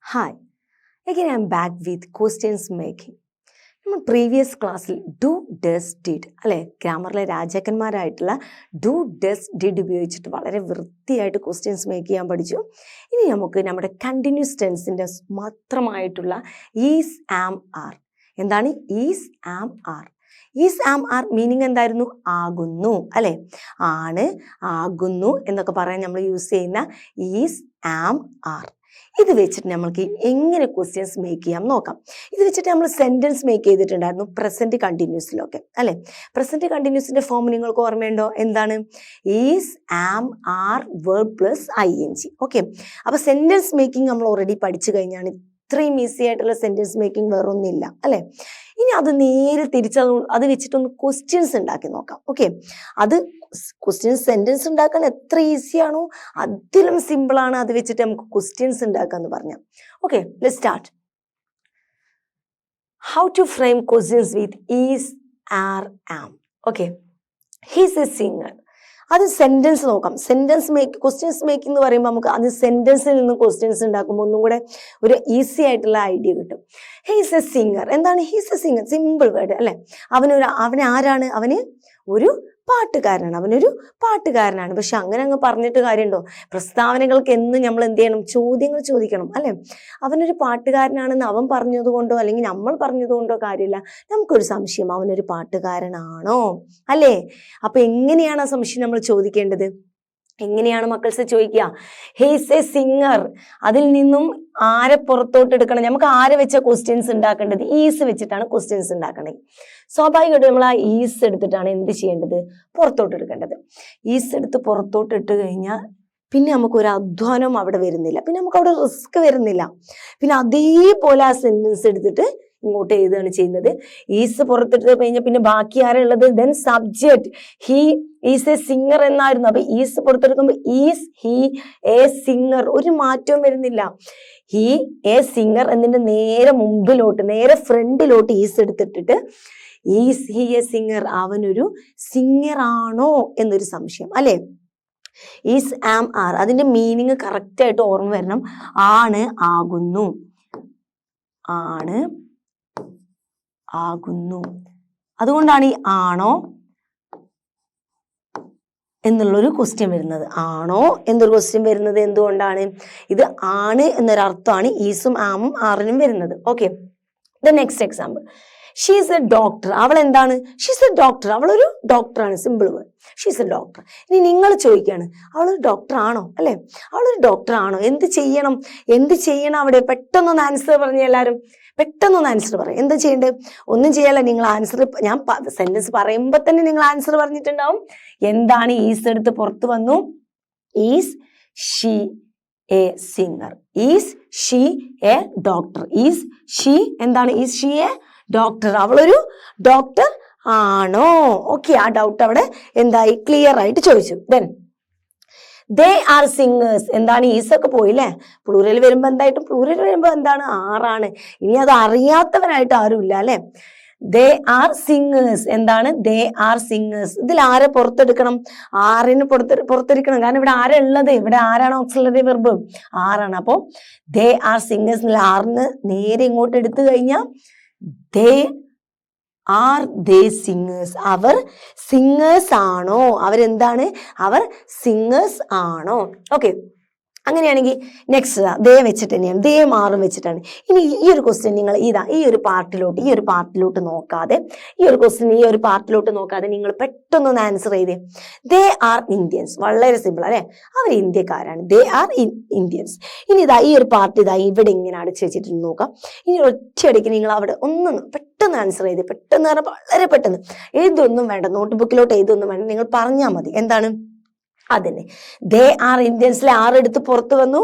Hi, again I'm back with questions making. നമ്മൾ previous ക്ലാസ്സിൽ do does did അല്ലെ ഗ്രാമറിലെ രാജാക്കന്മാരായിട്ടുള്ള do does did ഉപയോഗിച്ചിട്ട് വളരെ വൃത്തിയായിട്ട് ക്വസ്റ്റ്യൻസ് മേക്ക് ചെയ്യാൻ പഠിച്ചു. ഇനി നമുക്ക് നമ്മുടെ കണ്ടിന്യൂസ് ടെൻസിൻ്റെ മാത്രമായിട്ടുള്ള ഈസ് ആം ആർ. എന്താണ് is am are? Is am are meaning എന്തായിരുന്നു? ആകുന്നു അല്ലെ, ആണ്, ആകുന്നു എന്നൊക്കെ പറയാൻ നമ്മൾ യൂസ് ചെയ്യുന്ന ഈസ് ആം ആർ. ഇത് വെച്ചിട്ട് നമ്മൾക്ക് എങ്ങനെ ക്വസ്റ്റ്യൻസ് മേക്ക് ചെയ്യാം നോക്കാം. ഇത് വെച്ചിട്ട് നമ്മൾ സെന്റൻസ് മേക്ക് ചെയ്തിട്ടുണ്ടായിരുന്നു പ്രസന്റ് കണ്ടിന്യൂസിലൊക്കെ അല്ലെ. പ്രസന്റ് കണ്ടിന്യൂസിന്റെ ഫോം നിങ്ങൾക്ക് ഓർമ്മയുണ്ടോ? എന്താണ്? Is am are verb plus ING. Okay, അപ്പൊ സെന്റൻസ് മേക്കിംഗ് നമ്മൾ ഓൾറെഡി പഠിച്ചു കഴിഞ്ഞാണ്. ഇത്രയും ഈസി ആയിട്ടുള്ള സെന്റൻസ് മേക്കിംഗ് വേറൊന്നുമില്ല അല്ലെ. ഇനി അത് നേരെ അത് വെച്ചിട്ടൊന്ന് ക്വസ്റ്റ്യൻസ് ഉണ്ടാക്കി നോക്കാം. ഓക്കെ, അത് ക്വസ്റ്റ്യൻസ് സെന്റൻസ് ഉണ്ടാക്കാൻ എത്ര ഈസിയാണോ അതിലും സിമ്പിളാണ് അത് വെച്ചിട്ട് നമുക്ക് ക്വസ്റ്റ്യൻസ് ഉണ്ടാക്കാന്ന് പറഞ്ഞാൽ. Okay, let's start. How to frame questions with is are am. Okay, he's a singer. അത് സെന്റൻസ് നോക്കാം. ക്വസ്റ്റ്യൻസ് മേക്കിംഗ് എന്ന് പറയുമ്പോൾ നമുക്ക് അത് സെന്റൻസിൽ നിന്ന് ക്വസ്റ്റ്യൻസ് ഉണ്ടാക്കുമ്പോൾ ഒന്നും കൂടെ ഒരു ഈസി ആയിട്ടുള്ള ഐഡിയ കിട്ടും. He's a singer. എന്താണ് he's a singer? Simple word അല്ലെ. അവൻ ആരാണ്? അവന് ഒരു പാട്ടുകാരനാണ്. അവനൊരു പാട്ടുകാരനാണ്. പക്ഷെ അങ്ങനെ അങ്ങ് പറഞ്ഞിട്ട് കാര്യമുണ്ടോ? പ്രസ്താവനകൾക്ക് എന്നും നമ്മൾ എന്ത് ചെയ്യണം? ചോദ്യങ്ങൾ ചോദിക്കണം അല്ലെ. അവനൊരു പാട്ടുകാരനാണെന്ന് അവൻ പറഞ്ഞതുകൊണ്ടോ അല്ലെങ്കിൽ നമ്മൾ പറഞ്ഞതുകൊണ്ടോ കാര്യമില്ല. നമുക്കൊരു സംശയം, അവനൊരു പാട്ടുകാരനാണോ അല്ലേ? അപ്പൊ എങ്ങനെയാണ് ആ സംശയം നമ്മൾ ചോദിക്കേണ്ടത്? എങ്ങനെയാണ് മക്കൾസ് ചോദിക്കുക? He's a singer. അതിൽ നിന്നും ആരെ പുറത്തോട്ട് എടുക്കണം? നമുക്ക് ആരെ വെച്ച ക്വസ്റ്റ്യൻസ് ഉണ്ടാക്കേണ്ടത്? ഈസ് വെച്ചിട്ടാണ് ക്വസ്റ്റ്യൻസ് ഉണ്ടാക്കേണ്ടത്. സ്വാഭാവികമായിട്ടും നമ്മൾ ആ ഈസ് എടുത്തിട്ടാണ് എന്ത് ചെയ്യേണ്ടത്? പുറത്തോട്ട് എടുക്കേണ്ടത്. ഈസ് എടുത്ത് പുറത്തോട്ട് ഇട്ട് കഴിഞ്ഞാൽ പിന്നെ നമുക്ക് ഒരു അധ്വാനം അവിടെ വരുന്നില്ല, പിന്നെ നമുക്ക് അവിടെ റിസ്ക് വരുന്നില്ല. പിന്നെ അതേപോലെ ആ സെന്റൻസ് എടുത്തിട്ട് ഇങ്ങോട്ട് എഴുതുകയാണ് ചെയ്യുന്നത്. ഈസ് പുറത്തിട്ട് കഴിഞ്ഞാൽ പിന്നെ ബാക്കി ആരുള്ളത്? Then subject he is a singer എന്നായിരുന്നു. അപ്പൊ ഈസ് പുറത്തെടുക്കുമ്പോൾ ഈസ് ഹി എ സിംഗർ, ഒരു മാറ്റവും വരുന്നില്ല. ഹി എ സിംഗർ എന്നതിന്റെ നേരെ മുമ്പിലോട്ട്, നേരെ ഫ്രണ്ടിലോട്ട് ഈസ് എടുത്തിട്ടിട്ട് ഈസ് ഹി എ സിംഗർ, അവനൊരു സിംഗർ ആണോ എന്നൊരു സംശയം അല്ലെ. ഈസ് ആം ആർ, അതിന്റെ മീനിങ് കറക്റ്റ് ആയിട്ട് ഓർമ്മ വരണം. ആണ്, ആകുന്നു, ആണ്, ആകുന്നു. അതുകൊണ്ടാണ് ഈ ആണോ എന്നുള്ളൊരു ക്വസ്റ്റ്യൻ വരുന്നത്. ആണോ എന്നൊരു ക്വസ്റ്റ്യൻ വരുന്നത് എന്തുകൊണ്ടാണ്? ഇത് ആണ് എന്നൊരർത്ഥമാണ് ഈസും ആമും ആറിനും വരുന്നത്. Okay, the next example. She's A doctor. അവൾ എന്താണ്? She's A doctor. അവളൊരു ഡോക്ടറാണ്. Simple word, she's A doctor. ഇനി നിങ്ങൾ ചോദിക്കുകയാണ്, അവളൊരു ഡോക്ടർ ആണോ അല്ലെ? അവളൊരു ഡോക്ടർ ആണോ? എന്ത് ചെയ്യണം അവിടെ? പെട്ടെന്നൊന്ന് ആൻസർ പറഞ്ഞ എല്ലാവരും, പെട്ടെന്നൊന്ന് ആൻസർ പറയും. എന്താ ചെയ്യേണ്ടത്? ഒന്നും ചെയ്യല്ല, നിങ്ങൾ ആൻസർ, ഞാൻ സെന്റൻസ് പറയുമ്പോ തന്നെ നിങ്ങൾ ആൻസർ പറഞ്ഞിട്ടുണ്ടാവും. എന്താണ്? ഈസ് എടുത്ത് പുറത്ത് വന്നു. Is she a singer? Is she a doctor? Is she എന്താണ്? Is she a doctor? അവളൊരു ഡോക്ടർ ആണോ? ഓക്കെ, ആ ഡൗട്ട് അവിടെ എന്തായി? ക്ലിയർ ആയിട്ട് ചോദിച്ചു. Then they are singers. എന്താണ്? ഈസൊക്കെ പോയില്ലേ. പ്ലൂറൽ വരുമ്പോ എന്തായിട്ടും പ്ലൂറൽ വരുമ്പോ എന്താണ്? ആറാണ്. ഇനി അത് അറിയാത്തവനായിട്ട് ആരും ഇല്ല അല്ലെ. They are singers. എന്താണ്? They are singers. ഇതിൽ ആരെ പുറത്തെടുക്കണം? ആറിന് പുറത്തെടുക്കണം. കാരണം ഇവിടെ ആരാ ഉള്ളത്? ഇവിടെ ആരാണ് ഓക്സിലറി വെർബ്? ആറാണ്. അപ്പോ ദേ ആർ സിംഗേഴ്സ് എന്നുള്ള ആറിന് നേരെ ഇങ്ങോട്ട് എടുത്തു കഴിഞ്ഞാൽ ദേ ആർ ദേ സിംഗേഴ്സ്. അവർ സിംഗേഴ്സ് ആണോ? അവരെന്താണ്? അവർ സിംഗേഴ്സ് ആണോ? ഓക്കെ, അങ്ങനെയാണെങ്കിൽ നെക്സ്റ്റ് ദേ വെച്ചിട്ട് തന്നെയാണ്, ദേ മാറും വെച്ചിട്ടാണ്. ഇനി ഈ ഒരു ക്വസ്റ്റ്യൻ നിങ്ങൾ ഈ ഒരു പാർട്ടിലോട്ട് നോക്കാതെ, നിങ്ങൾ പെട്ടെന്നൊന്ന് ആൻസർ ചെയ്തേ. They are Indians. വളരെ സിമ്പിൾ അല്ലെ. അവർ ഇന്ത്യക്കാരാണ്. They are Indians. ഇനി ഈ ഒരു പാർട്ട് ഇവിടെ ഇങ്ങനെ അടച്ചു വെച്ചിട്ട് നോക്കാം. ഇനി ഒറ്റയടിക്ക് നിങ്ങൾ അവിടെ പെട്ടെന്ന് ആൻസർ ചെയ്തേ. പെട്ടെന്ന് പറഞ്ഞാൽ വളരെ പെട്ടെന്ന്. എഴുതൊന്നും വേണ്ട, നോട്ട്ബുക്കിലോട്ട് എഴുതൊന്നും വേണ്ട, നിങ്ങൾ പറഞ്ഞാൽ മതി. എന്താണ്? അതന്നെ, ദേ ആർ ഇന്ത്യൻസിലെ ആർ എടുത്ത് പുറത്തു വന്നു.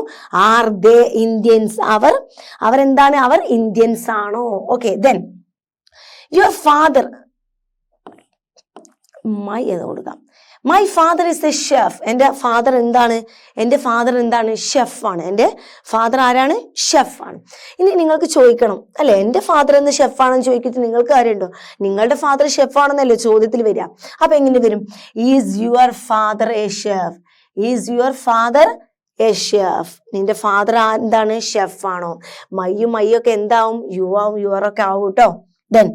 Are they Indians? അവരെന്താണ്? അവർ ഇന്ത്യൻസ് ആണോ? Okay, then your father. My എന്ന് കൊടുക്കാം. My father is A chef. എൻ്റെ ഫാദർ എന്താണ്? ഷെഫാണ്. എൻ്റെ ഫാദർ ആരാണ്? ഷെഫാണ്. ഇനി നിങ്ങൾക്ക് ചോദിക്കണം അല്ലെ, എൻ്റെ ഫാദർ എന്ന് ഷെഫാണെന്ന് ചോദിച്ചിട്ട് നിങ്ങൾക്ക് കാര്യമുണ്ടോ? നിങ്ങളുടെ ഫാദർ ഷെഫാണെന്നല്ലേ ചോദ്യത്തിൽ വരിക. അപ്പൊ എങ്ങനെ വരും? Is your father A chef? Is your father A chef. നിന്റെ ഫാദർ എന്താണ്? ഷെഫാണോ? മയ്യൊക്കെ എന്താവും? യു ആവും, യുവറൊക്കെ ആവും കേട്ടോ. Then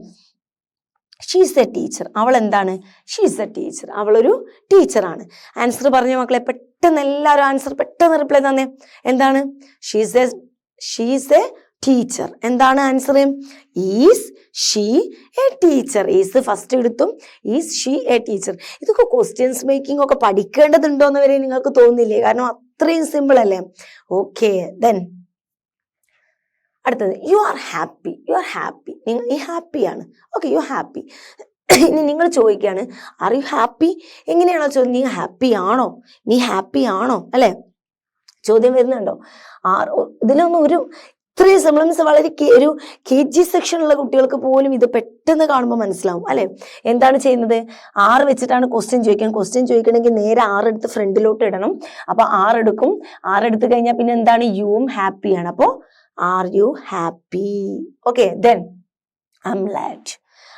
she's a teacher. അവൾ എന്താണ്? She's a teacher. അവളൊരു ടീച്ചറാണ്. ആൻസർ പറഞ്ഞ മക്കളെ, പെട്ടെന്ന് എല്ലാവരും ആൻസർ പെട്ടെന്ന് റിപ്ലൈ തന്നെ. എന്താണ്? She's a teacher. എന്താണ് answer? Is she a teacher. Is first എടുത്തും ഈസ് ഷീ എ ടീച്ചർ. ഇതൊക്കെ ക്വസ്റ്റ്യൻസ് മേക്കിംഗ് ഒക്കെ പഠിക്കേണ്ടതുണ്ടോന്ന് വരെ നിങ്ങൾക്ക് തോന്നില്ലേ? കാരണം അത്രയും സിമ്പിൾ അല്ലേ? ഓക്കെ, ദെൻ അടുത്തത് you are happy. You are happy. നിങ്ങൾ ഈ ഹാപ്പിയാണ്. Okay, you happy. ഇനി നിങ്ങൾ ചോദിക്കുകയാണ്, ആർ യു ഹാപ്പി? എങ്ങനെയാണോ ചോദ്യം? നീ ഹാപ്പി ആണോ? നീ ഹാപ്പി ആണോ? അല്ലെ ചോദ്യം വരുന്നുണ്ടോ? ഇതിലൊന്നും ഒരു ഇത്രയും സിമ്പിൾസ് വളരെ ഒരു KG സെക്ഷനുള്ള കുട്ടികൾക്ക് പോലും ഇത് പെട്ടെന്ന് കാണുമ്പോൾ മനസ്സിലാവും അല്ലെ? എന്താണ് ചെയ്യുന്നത്? 6 വെച്ചിട്ടാണ് ക്വസ്റ്റ്യൻ ചോദിക്കുന്നത്. ക്വസ്റ്റ്യൻ ചോദിക്കണമെങ്കിൽ നേരെ 6 എടുത്ത് ഫ്രണ്ടിലോട്ട് ഇടണം. അപ്പൊ 6 എടുക്കും. 6 എടുത്തു കഴിഞ്ഞാൽ പിന്നെ എന്താണ്? യുവും ഹാപ്പിയാണ്. അപ്പോ are you happy? Okay, then I M late.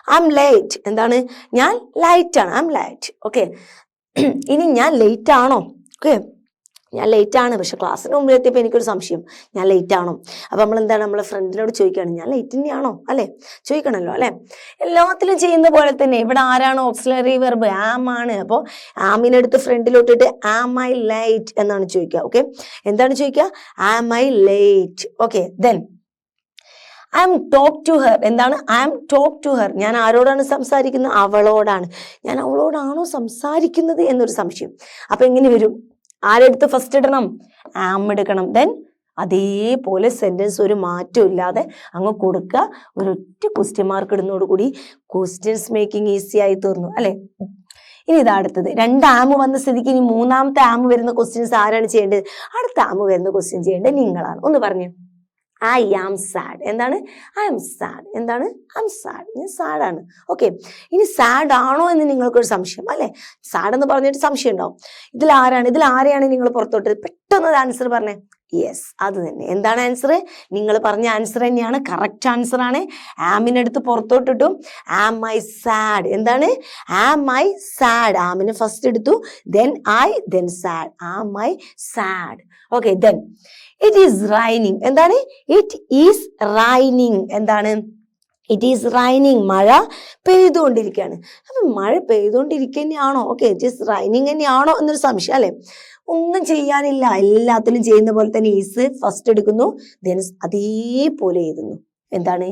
I M late. എന്താണ്? ഞാൻ ലൈറ്റ് ആണ്. I M late. ഓക്കെ, ഇനി ഞാൻ ലേറ്റ് ആണോ? ഓക്കെ, ഞാൻ ലേറ്റ് ആണ്. പക്ഷെ ക്ലാസ്സിന് മുമ്പിൽ എത്തിയപ്പോൾ എനിക്കൊരു സംശയം, ഞാൻ ലേറ്റ് ആണോ? അപ്പൊ നമ്മൾ എന്താണ്? നമ്മളെ ഫ്രണ്ടിനോട് ചോദിക്കുകയാണ്, ഞാൻ ലേറ്റ് തന്നെയാണോ? അല്ലെ, ചോദിക്കണല്ലോ അല്ലെ? എല്ലാത്തിലും ചെയ്യുന്ന പോലെ തന്നെ ഇവിടെ ആരാണ് ഓക്സിലറി വെർബ്? ആം ആണ്. അപ്പോൾ ആമിനെടുത്ത് ഫ്രണ്ടിലോട്ടിട്ട് ആം ഐ ലേറ്റ് എന്നാണ് ചോദിക്കുക. ഓക്കെ, എന്താണ് ചോദിക്കുക? Am I late. Okay, then I am talk to her. എന്താണ്? I am talk to her. ഞാൻ ആരോടാണ് സംസാരിക്കുന്നത്? അവളോടാണ്. ഞാൻ അവളോടാണോ സംസാരിക്കുന്നത് എന്നൊരു സംശയം. അപ്പൊ എങ്ങനെ വരും? ആരെടുത്ത് ഫസ്റ്റ് ഇടണം? ആം എടുക്കണം. ദെൻ അതേപോലെ സെന്റൻസ് ഒരു മാറ്റം ഇല്ലാതെ അങ്ങ് കൊടുക്കുക. ഒരൊറ്റ ക്വസ്റ്റ്യൻ മാർക്ക് ഇടുന്നതോടുകൂടി ക്വസ്റ്റ്യൻസ് മേക്കിംഗ് ഈസി ആയി തീർന്നു അല്ലെ? ഇനി ഇതാ അടുത്തത്. 2 ആം വന്ന സ്ഥിതിക്ക് ഇനി 3ാമത്തെ ആം വരുന്ന ക്വസ്റ്റ്യൻസ് ആരാണ് ചെയ്യേണ്ടത്? അടുത്ത ആം വരുന്ന ക്വസ്റ്റ്യൻ ചെയ്യേണ്ടത് നിങ്ങളാണ്. ഒന്ന് പറഞ്ഞു. I am sad. എന്താണ്? I am sad. എന്താണ്? I am sad. ഞാൻ സാഡാണ്. ഓക്കെ, ഇനി സാഡ് ആണോ എന്ന് നിങ്ങൾക്കൊരു സംശയം അല്ലെ? സാഡ് എന്ന് പറഞ്ഞിട്ട് സംശയം ഉണ്ടാവും. ഇതിൽ ആരെയാണ് നിങ്ങൾ പുറത്തോട്ട്? പെട്ടെന്ന് ആൻസർ പറഞ്ഞേ. യെസ്, അത് തന്നെ. എന്താണ് ആൻസർ? നിങ്ങൾ പറഞ്ഞ ആൻസർ തന്നെയാണ്, കറക്റ്റ് ആൻസർ ആണ്. ആമിനെടുത്ത് പുറത്തോട്ടിട്ടു. Am I sad. എന്താണ്? Am I sad. ആമിനെ ഫസ്റ്റ് എടുത്തു, then I, then sad. Am I sad. Okay, then it is raining. എന്താണ്? It is raining. എന്താണ്? It is raining. മഴ പെയ്തുകൊണ്ടിരിക്കുകയാണ്. അപ്പൊ മഴ പെയ്തുകൊണ്ടിരിക്കുക തന്നെയാണോ? ഓക്കെ, ഇറ്റ് ഈസ് റൈനിങ് തന്നെയാണോ എന്നൊരു സംശയം അല്ലെ? ഒന്നും ചെയ്യാനില്ല, എല്ലാത്തിലും ചെയ്യുന്ന പോലെ തന്നെ ഈസ് ഫസ്റ്റ് എടുക്കുന്നു, ദെൻ അതേപോലെ എഴുതുന്നു. എന്താണ്?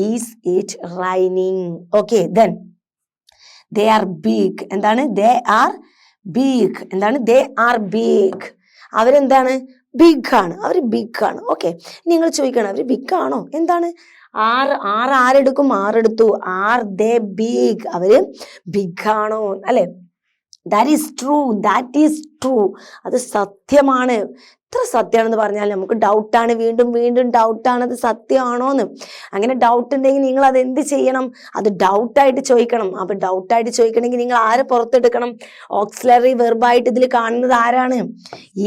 Is it raining. Okay, then they are big. എന്താണ്? They are big. എന്താണ്? They are big. അവരെന്താണ്? ബിഗ് ആണ്. അവർ ബിഗ് ആണ്. ഓക്കെ, നിങ്ങൾ ചോദിക്കണം, അവർ ബിഗ് ആണോ? എന്താണ്? ആരെടുക്കും? 6 എടുത്തു. Are they big? അവര് ബിഗ് ആണോ? അല്ലെ? That is true. That is true. അത് സത്യമാണ്. എത്ര സത്യമാണെന്ന് പറഞ്ഞാൽ നമുക്ക് ഡൗട്ടാണ്, വീണ്ടും വീണ്ടും ഡൗട്ടാണ്, അത് സത്യമാണോന്ന്. അങ്ങനെ ഡൗട്ട് ഉണ്ടെങ്കിൽ നിങ്ങൾ അത് എന്ത് ചെയ്യണം? അത് ഡൗട്ടായിട്ട് ചോദിക്കണം. അപ്പൊ ഡൗട്ടായിട്ട് ചോദിക്കണമെങ്കിൽ നിങ്ങൾ ആരെ പുറത്തെടുക്കണം? ഓക്സിലറി വെർബായിട്ട് ഇതിൽ കാണുന്നത് ആരാണ്?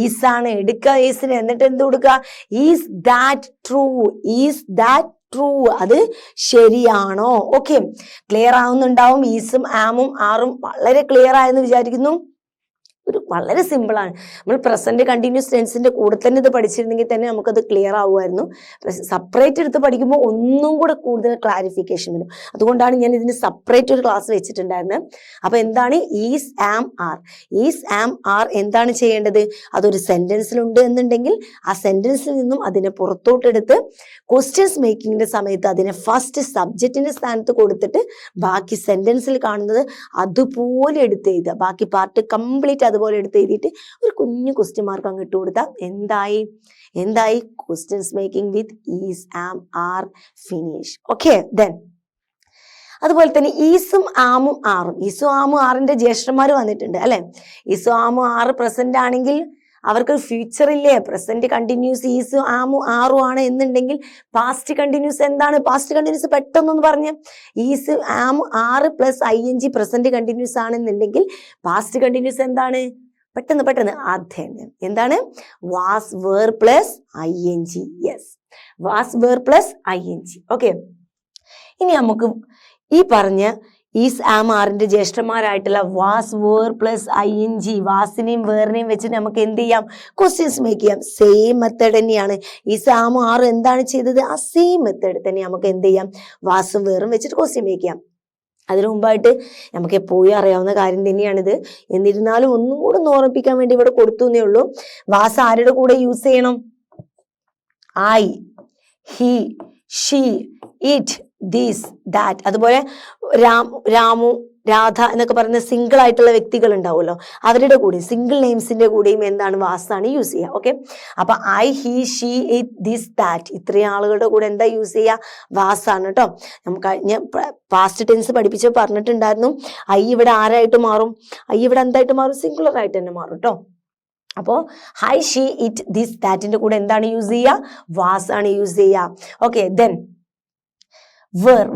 ഈസ് ആണ്. എടുക്കുക ഈസിന്, എന്നിട്ട് എന്ത് കൊടുക്കുക? Is that true? Is that true? അത് ശരിയാണോ? Okay, clear ആവുന്നുണ്ടാവും. ഈസും ആമും ആറും വളരെ ക്ലിയർ ആയെന്ന് വിചാരിക്കുന്നു. ഒരു വളരെ സിമ്പിൾ ആണ്. നമ്മൾ പ്രസന്റ് കണ്ടിന്യൂസ് ടെൻസിന്റെ കൂടെ തന്നെ ഇത് പഠിച്ചിരുന്നെങ്കിൽ തന്നെ നമുക്കത് ക്ലിയർ ആവുമായിരുന്നു. സെപ്പറേറ്റ് എടുത്ത് പഠിക്കുമ്പോൾ ഒന്നും കൂടെ കൂടുതൽ ക്ലാരിഫിക്കേഷൻ വരും. അതുകൊണ്ടാണ് ഞാൻ ഇതിന് സെപ്പറേറ്റ് ഒരു ക്ലാസ് വെച്ചിട്ടുണ്ടായിരുന്നത്. അപ്പൊ എന്താണ് is am are? Is am are എന്താണ് ചെയ്യേണ്ടത്? അതൊരു സെന്റൻസിലുണ്ട് എന്നുണ്ടെങ്കിൽ ആ സെന്റൻസിൽ നിന്നും അതിനെ പുറത്തോട്ടെടുത്ത് ക്വസ്റ്റ്യൻസ് മേക്കിങ്ങിന്റെ സമയത്ത് അതിനെ ഫസ്റ്റ് സബ്ജക്റ്റിന്റെ സ്ഥാനത്ത് കൊടുത്തിട്ട് ബാക്കി സെന്റൻസിൽ കാണുന്നത് അതുപോലെ എടുത്ത് എഴുതുക. ബാക്കി പാർട്ട് കംപ്ലീറ്റ് അതുപോലെ എടുത്ത് എഴുതിയിട്ട് ഒരു കുഞ്ഞു ക്വസ്റ്റ്യൻ മാർക്ക് അങ്ങ് ഇട്ട് കൊടുത്താൽ എന്തായി? Questions making with is am are finish. Okay, then അതുപോലെ തന്നെ ഈസും ആമും ആറും. ഈസും ആമും ആറിന്റെ ജ്യേഷ്ഠന്മാർ വന്നിട്ടുണ്ട് അല്ലെ? ഈസും ആമും ആറ് പ്രസന്റ് ആണെങ്കിൽ അവർക്ക് ഫ്യൂച്ചർ ഇല്ലേ? പ്രസന്റ് കണ്ടിന്യൂസ് ഈസും ആമും ആറും ആണ് എന്നുണ്ടെങ്കിൽ പാസ്റ്റ് കണ്ടിന്യൂസ് എന്താണ്? പാസ്റ്റ് കണ്ടിന്യൂസ് പെട്ടെന്നൊന്ന് പറഞ്ഞ്. ഈസ് ആമും ആറ് പ്ലസ് ING പ്രസന്റ് കണ്ടിന്യൂസ് ആണെന്നുണ്ടെങ്കിൽ പാസ്റ്റ് കണ്ടിന്യൂസ് എന്താണ്? പെട്ടെന്ന് അതന്നെ. എന്താണ്? Was were plus ING. Yes, was were plus ING. Okay, ഇനി നമുക്ക് ഈ പറഞ്ഞ ഈസ് ആം ആറിന്റെ ജ്യേഷ്ഠന്മാരായിട്ടുള്ള വാസ് വേർ പ്ലസ് ING, വാസിനെയും വേറിനെയും വെച്ചിട്ട് നമുക്ക് എന്ത് ചെയ്യാം, ക്വസ്റ്റ്യൻസ് മേക്ക് ചെയ്യാം. സെയിം മെത്തേഡ് തന്നെയാണ്. ഈസ് ആം ആറും എന്താണ് ചെയ്തത്, ആ സെയിം മെത്തേഡ് തന്നെ നമുക്ക് എന്ത് ചെയ്യാം, വാസും വേറും വെച്ചിട്ട് ക്വസ്റ്റ്യൻ മേക്ക് ചെയ്യാം. അതിനു മുമ്പായിട്ട് നമുക്ക് എപ്പോഴും അറിയാവുന്ന കാര്യം തന്നെയാണിത്. എന്നിരുന്നാലും ഒന്നും കൂടെ ഓർമ്മിപ്പിക്കാൻ വേണ്ടി ഇവിടെ കൊടുത്തു എന്നേ ഉള്ളൂ. വാസ് ആരുടെ കൂടെ യൂസ് ചെയ്യണം, I, he, she, it, this, that. അതുപോലെ രാമു, രാധ എന്നൊക്കെ പറയുന്ന സിംഗിൾ ആയിട്ടുള്ള വ്യക്തികൾ ഉണ്ടാവുമല്ലോ, അവരുടെ കൂടെ സിംഗിൾ നെയിംസിന്റെ കൂടെയും എന്താണ്, വാസാണ് യൂസ് ചെയ്യുക. ഓക്കെ, അപ്പൊ I, he, she, it, this, that ഇത്രയും ആളുകളുടെ കൂടെ എന്താ യൂസ് ചെയ്യുക, വാസാണ് കേട്ടോ. നമുക്ക് കഴിഞ്ഞ പാസ്റ്റ് ടെൻസ് പഠിപ്പിച്ച് പറഞ്ഞിട്ടുണ്ടായിരുന്നു, I ഇവിടെ ആരായിട്ട് മാറും, I ഇവിടെ എന്തായിട്ട് മാറും, സിംഗുലർ ആയിട്ട് തന്നെ മാറും കേട്ടോ. അപ്പോ ഹൈ, ഷീ, ഇറ്റ്, ദിസ്, ദാറ്റിന്റെ കൂടെ എന്താണ് യൂസ് ചെയ്യുക, വാസാണ് യൂസ് ചെയ്യുക. ഓക്കെ, ദെൻ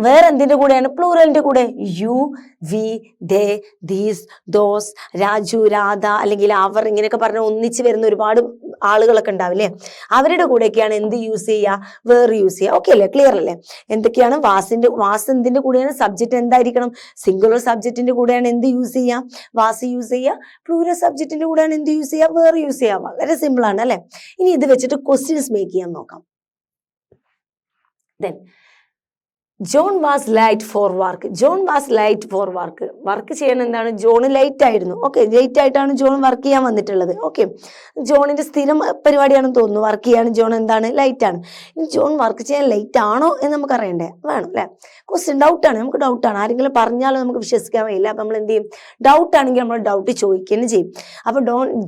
വേർ എന്തിന്റെ കൂടെയാണ്, പ്ലൂറലിന്റെ കൂടെ. You, we, they, these, those, Raju, Radha അല്ലെങ്കിൽ അവർ ഇങ്ങനെയൊക്കെ പറഞ്ഞ ഒന്നിച്ച് വരുന്ന ഒരുപാട് ആളുകളൊക്കെ ഉണ്ടാവില്ലേ, അവരുടെ കൂടെയൊക്കെയാണ് എന്ത് യൂസ് ചെയ്യുക, വേർ യൂസ് ചെയ്യുക. ഓക്കെ അല്ലേ, ക്ലിയർ അല്ലേ? എന്തൊക്കെയാണ് വാസ് എന്തിന്റെ കൂടെയാണ്, സബ്ജക്റ്റ് എന്തായിരിക്കണം, സിംഗുലർ സബ്ജക്റ്റിന്റെ കൂടെയാണ് എന്ത് യൂസ് ചെയ്യുക, വാസ് യൂസ് ചെയ്യുക. പ്ലൂറൽ സബ്ജക്റ്റിന്റെ കൂടെയാണ് എന്ത് യൂസ് ചെയ്യുക, വേർ യൂസ് ചെയ്യുക. വളരെ സിമ്പിൾ ആണ് അല്ലെ. ഇനി ഇത് വെച്ചിട്ട് ക്വസ്റ്റ്യൻസ് മേക്ക് ചെയ്യാൻ നോക്കാം. Then John was light four work. John was light four work. Work ചെയ്യാൻ എന്താണ്, ജോൺ ലൈറ്റ് ആയിരുന്നു. ഓക്കെ, ലേറ്റ് ആയിട്ടാണ് ജോൺ വർക്ക് ചെയ്യാൻ വന്നിട്ടുള്ളത്. ഓക്കെ, ജോണിന്റെ സ്ഥിരം പരിപാടിയാണെന്ന് തോന്നുന്നു വർക്ക് ചെയ്യാൻ. ജോൺ എന്താണ്, ലൈറ്റ് ആണ്. ഇനി ജോൺ വർക്ക് ചെയ്യാൻ ലൈറ്റ് ആണോ എന്ന് നമുക്ക് അറിയണ്ടേ, വേണം അല്ലെ. ക്വസ്റ്റ്യൻ ഡൗട്ടാണ്, നമുക്ക് ഡൗട്ടാണ്. ആരെങ്കിലും പറഞ്ഞാലും നമുക്ക് വിശ്വസിക്കാൻ കഴിയില്ല. അപ്പൊ നമ്മൾ എന്ത് ചെയ്യും, ഡൗട്ട് ആണെങ്കിൽ നമ്മൾ ഡൗട്ട് ചോദിക്കുകയും ചെയ്യും. അപ്പൊ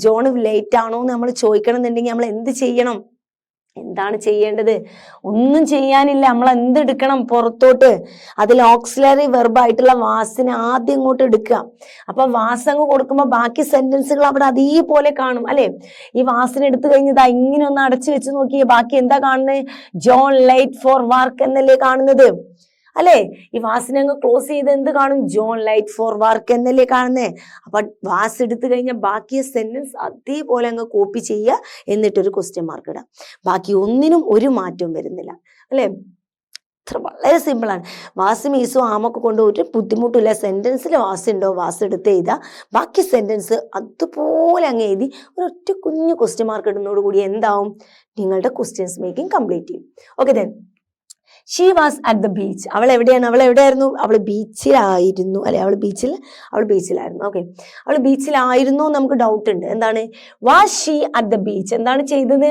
ജോൺ ലേറ്റ് ആണോ എന്ന് നമ്മൾ ചോദിക്കണം എന്നുണ്ടെങ്കിൽ നമ്മൾ എന്ത് ചെയ്യണം, എന്താണ് ചെയ്യേണ്ടത്, ഒന്നും ചെയ്യാനില്ല. നമ്മൾ എന്തെടുക്കണം, പുറത്തോട്ട് അതിൽ ഓക്സിലറി വെർബായിട്ടുള്ള വാസിനെ ആദ്യം ഇങ്ങോട്ട് എടുക്കുക. അപ്പൊ വാസങ്ങ് കൊടുക്കുമ്പോൾ ബാക്കി സെന്റൻസുകൾ അവിടെ അതേപോലെ കാണും അല്ലെ. ഈ വാസിനെ എടുത്തു കഴിഞ്ഞതാ ഇങ്ങനെ ഒന്ന് അടച്ചു വെച്ച് നോക്കിയേ, ബാക്കി എന്താ കാണുന്നത്, ജോൺ ലൈറ്റ് ഫോർ വർക്ക് എന്നല്ലേ കാണുന്നത് അല്ലെ. ഈ വാസിനെ അങ്ങ് ക്ലോസ് ചെയ്ത് എന്ത് കാണും, ജോൺ ലൈറ്റ് ഫോർ വർക്ക് എന്നല്ലേ കാണുന്നേ. അപ്പൊ വാസ് എടുത്തു കഴിഞ്ഞാൽ ബാക്കി സെന്റൻസ് അതേപോലെ അങ്ങ് കോപ്പി ചെയ്യുക, എന്നിട്ടൊരു ക്വസ്റ്റ്യൻ മാർക്ക് ഇടാം. ബാക്കി ഒന്നിനും ഒരു മാറ്റവും വരുന്നില്ല അല്ലെ. വളരെ സിമ്പിളാണ്. വാസും ഈസും ആമൊക്കെ കൊണ്ട് ഒരു ബുദ്ധിമുട്ടില്ല. സെന്റൻസിൽ വാസ് ഉണ്ടോ, വാസ് എടുത്ത് എഴുതുക. ബാക്കി സെന്റൻസ് അതുപോലെ അങ്ങ് എഴുതി ഒരൊറ്റ കുഞ്ഞു ക്വസ്റ്റ്യൻ മാർക്ക് ഇടുന്നതോടുകൂടി എന്താവും, നിങ്ങളുടെ ക്വസ്റ്റ്യൻസ് മേക്കിംഗ് കംപ്ലീറ്റ് ചെയ്യും. Okay, then she was at the beach. അവൾ എവിടെയാണ്, അവൾ എവിടെയായിരുന്നു, അവൾ ബീച്ചിലായിരുന്നു അല്ലെ. അവൾ ബീച്ചിലായിരുന്നു. ഓക്കെ, അവൾ ബീച്ചിലായിരുന്നു. നമുക്ക് ഡൗട്ട് ഉണ്ട്, എന്താണ്, was she at the beach. എന്താണ് ചെയ്തത്,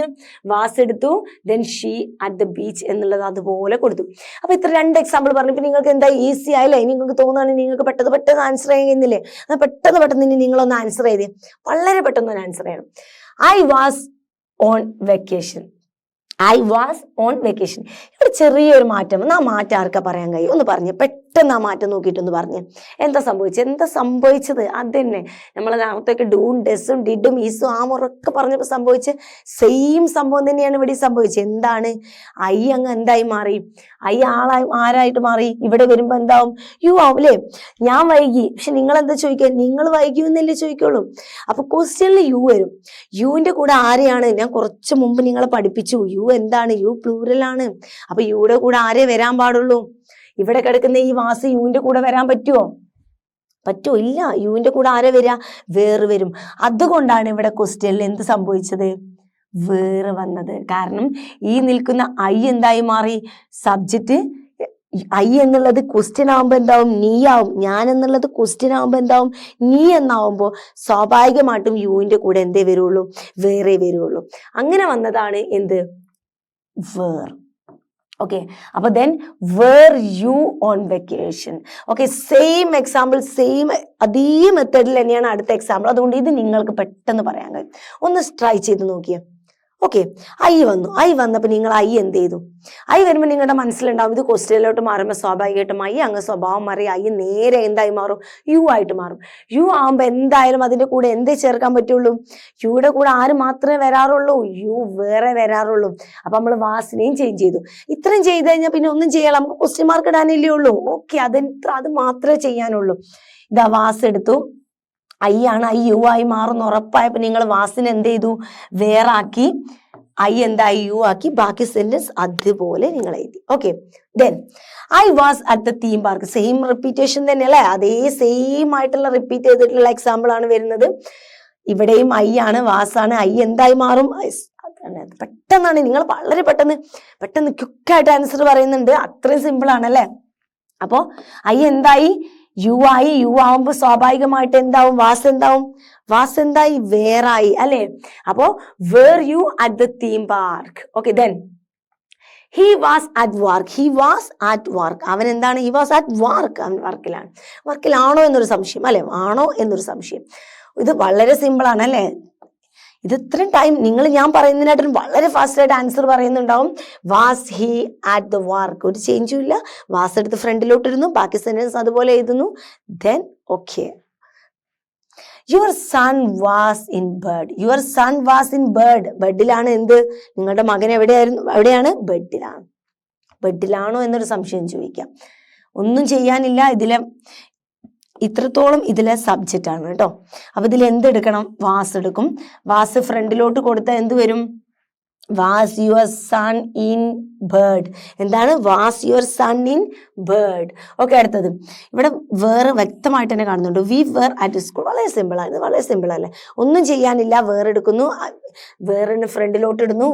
വാസ് എടുത്തു, then she at the beach എന്നുള്ളത് അതുപോലെ കൊടുത്തു. അപ്പൊ ഇത്ര രണ്ട് എക്സാമ്പിൾ പറഞ്ഞപ്പോൾ നിങ്ങൾക്ക് എന്താ ഈസി ആയില്ലേ. ഇനി നിങ്ങൾക്ക് തോന്നുകയാണെങ്കിൽ നിങ്ങൾക്ക് പെട്ടെന്ന് ആൻസർ ചെയ്യുന്നില്ലേ, അത് പെട്ടെന്ന് ഇനി നിങ്ങളൊന്ന് ആൻസർ ചെയ്തേ. വളരെ പെട്ടെന്ന് ആൻസർ ചെയ്യണം. I was on vacation. I was on vacation. ഇവിടെ ചെറിയൊരു മാറ്റം. ആ മാറ്റം ആർക്കാ പറയാൻ കഴിയും, ഒന്ന് പറഞ്ഞ് പെട്ടെന്ന് ആ മാറ്റം നോക്കിയിട്ടൊന്ന് പറഞ്ഞ് എന്താ സംഭവിച്ചത്. അത് തന്നെ നമ്മൾ നേരത്തൊക്കെ ഡൂൺ, ഡെസും, ഡിഡും, ഈസും, ആമൊറൊക്കെ പറഞ്ഞപ്പോൾ സംഭവിച്ച സെയിം സംഭവം തന്നെയാണ് ഇവിടെ സംഭവിച്ചത്. എന്താണ്, ഐ അങ്ങ് എന്തായി മാറി, ഐ ആരായിട്ട് മാറി. ഇവിടെ വരുമ്പോ എന്താവും, യു ആവും അല്ലേ. ഞാൻ വൈകി, പക്ഷെ നിങ്ങൾ എന്താ ചോദിക്കുക, നിങ്ങൾ വൈകി എന്നല്ലേ ചോദിക്കുള്ളൂ. അപ്പൊ ക്വസ്റ്റ്യനിൽ യു വരും. യുവിന്റെ കൂടെ ആരെയാണ്, ഞാൻ കുറച്ച് മുമ്പ് നിങ്ങളെ പഠിപ്പിച്ചു, യു എന്താണ്, യു പ്ലൂറലാണ്. അപ്പൊ യുടെ കൂടെ ആരേ വരാൻ പാടുള്ളൂ, ഇവിടെ കിടക്കുന്ന ഈ വാസ് യുവിന്റെ കൂടെ വരാൻ പറ്റുമോ, ഇല്ല. യുവിന്റെ കൂടെ ആരെ വരിക, വേറെ വരും. അതുകൊണ്ടാണ് ഇവിടെ ക്വസ്റ്റ്യനിൽ എന്ത് സംഭവിച്ചത്, വേറെ വന്നത്. കാരണം ഈ നിൽക്കുന്ന ഐ എന്തായി മാറി, സബ്ജക്റ്റ്. ഐ എന്നുള്ളത് ക്വസ്റ്റ്യൻ ആവുമ്പോ എന്താവും, നീ ആവും. ഞാൻ എന്നുള്ളത് ക്വസ്റ്റ്യൻ ആവുമ്പോ എന്താവും, നീ എന്നാവുമ്പോ സ്വാഭാവികമായിട്ടും യുവിന്റെ കൂടെ എന്തേ വരുള്ളൂ, വേറെ വരുള്ളൂ. അങ്ങനെ വന്നതാണ് എന്ത്, വേർ. ഓക്കെ, അപ്പൊ then were you on vacation. Okay, same example, same അതേ മെത്തേഡിൽ തന്നെയാണ് അടുത്ത എക്സാമ്പിൾ. അതുകൊണ്ട് ഇത് നിങ്ങൾക്ക് പെട്ടെന്ന് പറയാൻ കഴിയും. ഒന്ന് ട്രൈ ചെയ്ത് നോക്കിയേ. ഓക്കെ, ഐ വന്നപ്പോൾ നിങ്ങൾ ഐ എന്ത് ചെയ്തു, ഐ വരുമ്പോൾ നിങ്ങളുടെ മനസ്സിലുണ്ടാവും ഇത് ക്വസ്റ്റ്യനിലോട്ട് മാറുമ്പോൾ സ്വാഭാവികമായിട്ടും ഐ അങ്ങ് സ്വഭാവം മാറി ഐ നേരെ എന്തായി മാറും, യു ആയിട്ട് മാറും. യു ആകുമ്പോൾ എന്തായാലും അതിന്റെ കൂടെ എന്തേ ചേർക്കാൻ പറ്റുള്ളൂ, യുടെ കൂടെ ആര് മാത്രമേ വരാറുള്ളൂ, യു വേറെ വരാറുള്ളൂ. അപ്പൊ നമ്മൾ വാസിനെയും ചേഞ്ച് ചെയ്തു. ഇത്രയും ചെയ്ത് കഴിഞ്ഞാൽ പിന്നെ ഒന്നും ചെയ്യാം, നമുക്ക് ക്വസ്റ്റ്യൻ മാർക്ക് ഇടാനല്ലേ ഉള്ളൂ. ഓക്കെ, അത് മാത്രമേ ചെയ്യാനുള്ളൂ. ഇതാ വാസ് എടുത്തു, ഐ ആണ്, ഐ യു ആയി മാറുന്ന ഉറപ്പായപ്പോ നിങ്ങൾ വാസിനെ എന്ത് ചെയ്തു, വേറാക്കി. ഐ എന്തായി യു ആക്കി, ബാക്കി സെന്റൻസ് അതുപോലെ നിങ്ങൾ എഴുതി. Okay, then I was at the theme park. Same repetition തന്നെ അല്ലെ, അതേ സെയിം ആയിട്ടുള്ള റിപ്പീറ്റ് ചെയ്തിട്ടുള്ള എക്സാമ്പിൾ ആണ് വരുന്നത്. ഇവിടെയും ഐ ആണ്, വാസ് ആണ്. ഐ എന്തായി മാറും? പെട്ടെന്നാണ്, നിങ്ങൾ വളരെ പെട്ടെന്ന് ക്വിക്കായിട്ട് ആൻസർ പറയുന്നുണ്ട്, അത്രയും സിമ്പിൾ ആണ് അല്ലെ. അപ്പോ ഐ എന്തായി? യു ആയി. യു ആവുമ്പോ സ്വാഭാവികമായിട്ട് എന്താവും? വാസ് എന്താവും? വാസ് എന്തായി? വേറായി അല്ലെ. അപ്പോ were you at the theme park. Okay, then he was at work. He was at work. അവൻ എന്താണ്? He was at work. അവൻ വർക്കിലാണ്. വർക്കിലാണോ എന്നൊരു സംശയം അല്ലെ, ആണോ എന്നൊരു സംശയം. ഇത് വളരെ സിമ്പിൾ ആണ് അല്ലെ. ഇത് ഇത്രയും ടൈം നിങ്ങൾ ഞാൻ പറയുന്നതിനായിട്ടും വളരെ ഫാസ്റ്റ് ആയിട്ട് ആൻസർ പറയുന്നുണ്ടാവും. Was he at the work, ഒരു ചേഞ്ചും ഇല്ല. വാസ് എടുത്ത് ഫ്രണ്ടിലോട്ട് ഇടുന്നു, ബാക്കി സെന്റൻസ് അതുപോലെ എഴുതുന്നു. Then okay, your son was in bed. Your son was in bed. ബെഡിലാണ്. എന്ത്? നിങ്ങളുടെ മകൻ എവിടെയാണ്? ബെഡിലാണ്. ബെഡിലാണോ എന്നൊരു സംശയം ചോദിക്കാം. ഒന്നും ചെയ്യാനില്ല, ഇത്രത്തോളം ഇതിലെ സബ്ജക്റ്റ് ആണ് കേട്ടോ. അപ്പൊ ഇതിൽ എന്തെടുക്കണം? വാസ് എടുക്കും. വാസ് ഫ്രണ്ടിലോട്ട് കൊടുത്താൽ എന്ത് വരും? Was your son in bird. എന്താണ്? Was your son in bird. Okay, അടുത്തത് ഇവിടെ വേറെ വ്യക്തമായിട്ട് തന്നെ കാണുന്നുണ്ട്. We were at school. വളരെ സിമ്പിൾ ആണ്, വളരെ സിമ്പിൾ അല്ലേ. ഒന്നും ചെയ്യാനില്ല, വേർ എടുക്കുന്നു, വേറിന് ഫ്രണ്ടിലോട്ട് ഇടുന്നു.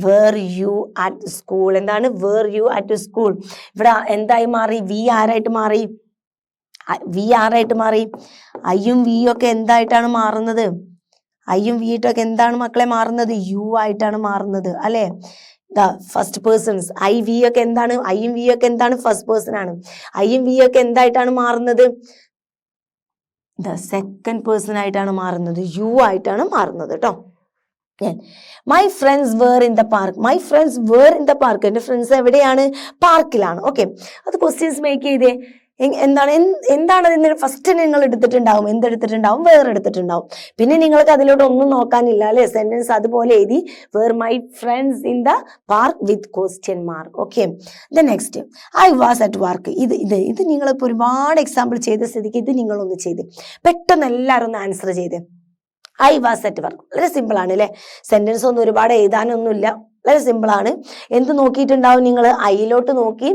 Were you at school. എന്താണ്? Were you at school. ഇവിടെ എന്തായി മാറി? വി ആരായിട്ട് മാറി? വി ആറായിട്ട് മാറി. ഐയും വിയും ഒക്കെ എന്തായിട്ടാണ് മാറുന്നത്? ഐയും വിയിട്ടൊക്കെ എന്താണ് മക്കളെ മാറുന്നത്? യു ആയിട്ടാണ് മാറുന്നത് അല്ലെ. First persons. ഐ വി ഒക്കെ എന്താണ്? ഐയും വി ഒക്കെ എന്താണ്? ഫസ്റ്റ് പേഴ്സൺ ആണ്. ഐയും വി ഒക്കെ എന്തായിട്ടാണ് മാറുന്നത്? സെക്കൻഡ് പേഴ്സൺ ആയിട്ടാണ് മാറുന്നത്, യു ആയിട്ടാണ് മാറുന്നത് കേട്ടോ. My friends were in the park. My friends were in the park. എന്റെ ഫ്രണ്ട്സ് എവിടെയാണ്? പാർക്കിലാണ്. ഓക്കെ, അത് ക്വസ്റ്റ്യൻസ് മേക്ക് ചെയ്തേ. എന്താണ് അതിന് ഫസ്റ്റ് നിങ്ങൾ എടുത്തിട്ടുണ്ടാവും? എന്തെടുത്തിട്ടുണ്ടാവും? വേർ എടുത്തിട്ടുണ്ടാവും. പിന്നെ നിങ്ങൾക്ക് അതിലോട്ട് ഒന്നും നോക്കാനില്ല അല്ലെ. സെന്റൻസ് അതുപോലെ എഴുതി. Were my friends in the park with question mark. Okay, the next I was at work. ഇത് നിങ്ങളിപ്പോൾ ഒരുപാട് എക്സാമ്പിൾ ചെയ്ത സ്ഥിതിക്ക് ഇത് നിങ്ങളൊന്ന് ചെയ്ത് പെട്ടെന്ന് എല്ലാവരും ഒന്ന് ആൻസർ ചെയ്ത്. I was at work. വളരെ സിമ്പിൾ ആണ് അല്ലെ. സെന്റൻസ് ഒന്നും ഒരുപാട് എഴുതാനൊന്നുമില്ല, വളരെ സിമ്പിൾ ആണ്. എന്ത് നോക്കിയിട്ടുണ്ടാവും നിങ്ങൾ? ഐയിലോട്ട് നോക്കി.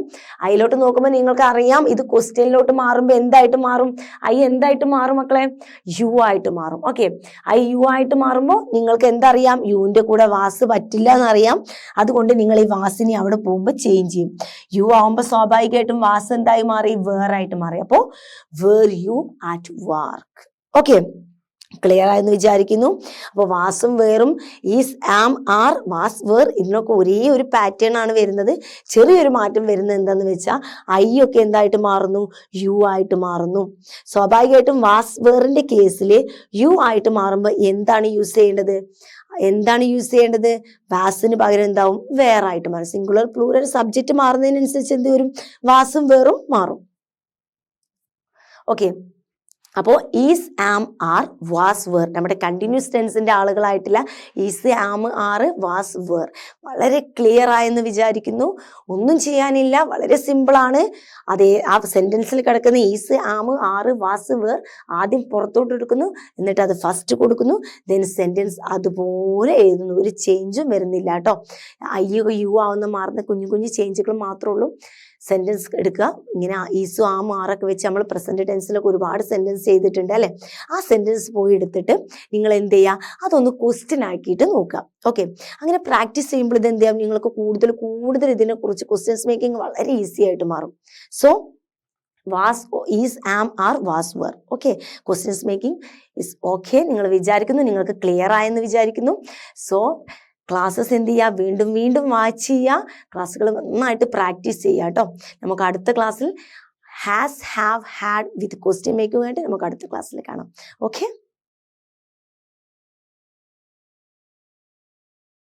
ഐയിലോട്ട് നോക്കുമ്പോൾ നിങ്ങൾക്ക് അറിയാം ഇത് ക്വസ്റ്റ്യനിലോട്ട് മാറുമ്പോൾ എന്തായിട്ട് മാറും? ഐ എന്തായിട്ട് മാറും മക്കളെ? യു ആയിട്ട് മാറും. ഓക്കെ, ഐ യു ആയിട്ട് മാറുമ്പോൾ നിങ്ങൾക്ക് എന്തറിയാം? യുവിന്റെ കൂടെ വാസ് പറ്റില്ല എന്നറിയാം. അതുകൊണ്ട് നിങ്ങൾ ഈ വാസിനെ അവിടെ പോകുമ്പോൾ ചേഞ്ച് ചെയ്യും. യു ആവുമ്പോൾ സ്വാഭാവികമായിട്ടും വാസ് എന്തായി മാറി? വേറായിട്ട് മാറി. അപ്പോൾ were you at work. Okay, clear ആയെന്ന് വിചാരിക്കുന്നു. അപ്പോൾ വാസും വേറും, is, am, are, was, were ഇതിനൊക്കെ ഒരേ ഒരു പാറ്റേൺ ആണ് വരുന്നത്. ചെറിയൊരു മാറ്റം വരുന്നത് എന്താന്ന് വെച്ചാൽ ഐ ഒക്കെ എന്തായിട്ട് മാറുന്നു? യു ആയിട്ട് മാറുന്നു. സ്വാഭാവികമായിട്ടും വാസ് വേറിന്റെ കേസിൽ യു ആയിട്ട് മാറുമ്പോൾ എന്താണ് യൂസ് ചെയ്യേണ്ടത്? വാസിന് പകരം എന്താവും? വേറായിട്ട് മാറും. സിംഗുലർ പ്ലൂറൽ സബ്ജക്റ്റ് മാറുന്നതിനനുസരിച്ച് എന്ത് വരും? വാസും വേറും മാറും. ഓക്കെ, അപ്പോൾ is, am, are, was, were നമ്മുടെ കണ്ടിന്യൂസ് ടെൻസിന്റെ ആളുകളായിട്ടില്ല. Is, am, are, was, were വളരെ ക്ലിയർ ആയെന്ന് വിചാരിക്കുന്നു. ഒന്നും ചെയ്യാനില്ല, വളരെ സിമ്പിൾ ആണ്. അതേ ആ സെന്റൻസിൽ കിടക്കുന്ന is, am, are, was, were ആദ്യം പുറത്തോട്ട് എടുക്കുന്നു, എന്നിട്ട് അത് ഫസ്റ്റ് കൊടുക്കുന്നു, ദെൻ സെന്റൻസ് അതുപോലെ എഴുതുന്നു. ഒരു ചേഞ്ചും വരുന്നില്ല കേട്ടോ. ഐ യു ആവുന്ന മാറുന്ന കുഞ്ഞു കുഞ്ഞു ചേഞ്ചുകൾ മാത്രമേ ഉള്ളൂ. സെന്റൻസ് എടുക്കുക. ഇങ്ങനെ ഈസു, ആം, ആറൊക്കെ വെച്ച് നമ്മൾ പ്രസന്റ് ടെൻസിലൊക്കെ ഒരുപാട് സെന്റൻസ് ചെയ്തിട്ടുണ്ട് അല്ലെ. ആ സെന്റൻസ് പോയി എടുത്തിട്ട് നിങ്ങൾ എന്ത് ചെയ്യുക? അതൊന്ന് ക്വസ്റ്റ്യൻ ആക്കിയിട്ട് നോക്കുക. ഓക്കെ, അങ്ങനെ പ്രാക്ടീസ് ചെയ്യുമ്പോൾ ഇത് എന്ത് ചെയ്യാം? നിങ്ങൾക്ക് കൂടുതൽ ഇതിനെക്കുറിച്ച് ക്വസ്റ്റ്യൻസ് മേക്കിംഗ് വളരെ ഈസി ആയിട്ട് മാറും. So was, is, am, are, was, were. Okay, questions making is okay. നിങ്ങൾ വിചാരിക്കുന്നു നിങ്ങൾക്ക് ക്ലിയർ ആയെന്ന് വിചാരിക്കുന്നു. സോ ക്ലാസ്സസ് എന്ത് ചെയ്യുക? വീണ്ടും വാച്ച് ചെയ്യുക. ക്ലാസ്സുകൾ നന്നായിട്ട് പ്രാക്ടീസ് ചെയ്യുക കേട്ടോ. നമുക്ക് അടുത്ത ക്ലാസ്സിൽ has, have, had with question making ആയിട്ട് നമുക്ക് അടുത്ത ക്ലാസ്സിൽ കാണാം. ഓക്കെ.